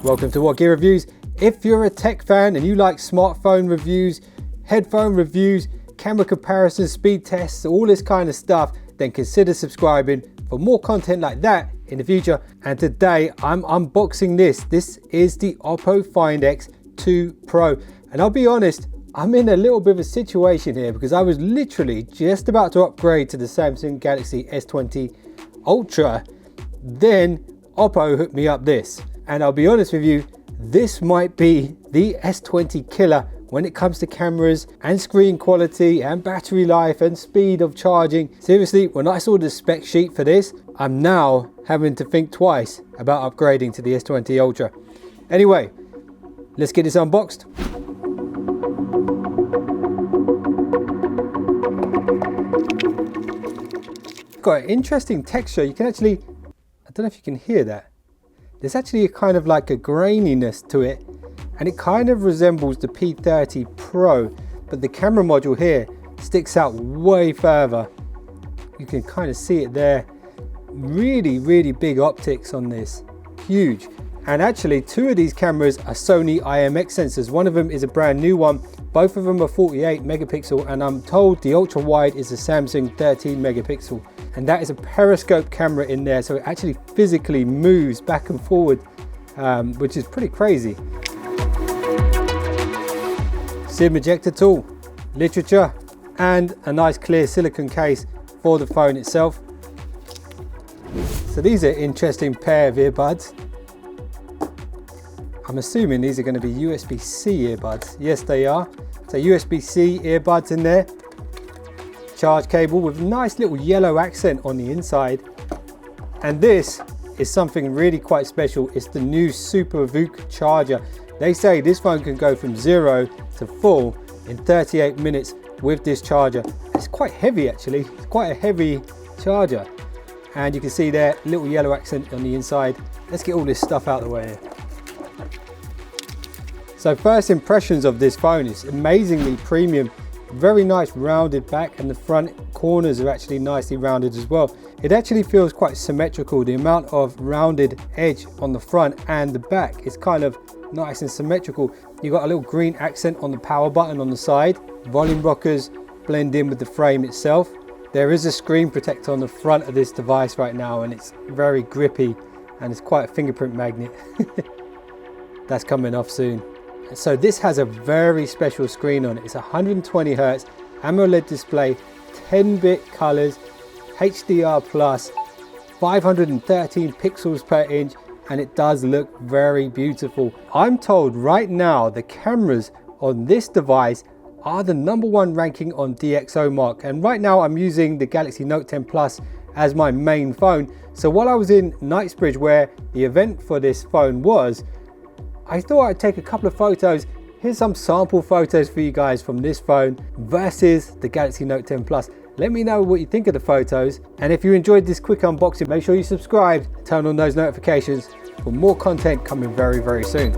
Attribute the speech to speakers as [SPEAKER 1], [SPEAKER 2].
[SPEAKER 1] Welcome to WhatGear Reviews. If you're a tech fan and you like smartphone reviews, headphone reviews, camera comparisons, speed tests, all this kind of stuff, then consider subscribing for more content like that in the future. And today I'm unboxing this. This is the Oppo Find X2 Pro. And I'll be honest, I'm in a little bit of a situation here because I was literally just about to upgrade to the Samsung Galaxy S20 Ultra. Then Oppo hooked me up this. And I'll be honest with you, this might be the S20 killer when it comes to cameras and screen quality and battery life and speed of charging. Seriously, when I saw the spec sheet for this, I'm now having to think twice about upgrading to the S20 Ultra. Anyway, let's get this unboxed. Got an interesting texture. You can actually, I don't know if you can hear that. There's actually a kind of like a graininess to it, and it kind of resembles the P30 Pro, but the camera module here sticks out way further. You can kind of see it there. Really big optics on this, huge. And actually two of these cameras are Sony IMX sensors. One of them is a brand new one. Both of them are 48 megapixel, and I'm told the ultra wide is a Samsung 13 megapixel. And that is a periscope camera in there, so it actually physically moves back and forward, which is pretty crazy. SIM ejector tool, literature, and a nice clear silicone case for the phone itself. So these are an interesting pair of earbuds. I'm assuming these are going to be USB-C earbuds. Yes, they are. So USB-C earbuds in there. Charge cable with a nice little yellow accent on the inside. And this is something really quite special. It's the new Super VOOC charger. They say this phone can go from 0 to full in 38 minutes with this charger. It's quite heavy actually. It's quite a heavy charger. And you can see there, little yellow accent on the inside. Let's get all this stuff out of the way here. So first impressions of this phone is amazingly premium. Very nice rounded back, and the front corners are actually nicely rounded as well. It actually feels quite symmetrical. The amount of rounded edge on the front and the back is kind of nice and symmetrical. You've got a little green accent on the power button on the side. Volume rockers blend in with the frame itself. There is a screen protector on the front of this device right now, and it's very grippy, and it's quite a fingerprint magnet. That's coming off soon. So this has a very special screen on it. It's 120 Hz AMOLED display, 10-bit colors, HDR+, 513 pixels per inch, and it does look very beautiful. I'm told right now the cameras on this device are the #1 ranking on DxOMark, and right now I'm using the Galaxy Note 10 Plus as my main phone. So while I was in Knightsbridge, where the event for this phone was, I thought I'd take a couple of photos. Here's some sample photos for you guys from this phone versus the Galaxy Note 10 Plus. Let me know what you think of the photos, and if you enjoyed this quick unboxing, make sure you subscribe, turn on those notifications for more content coming very soon.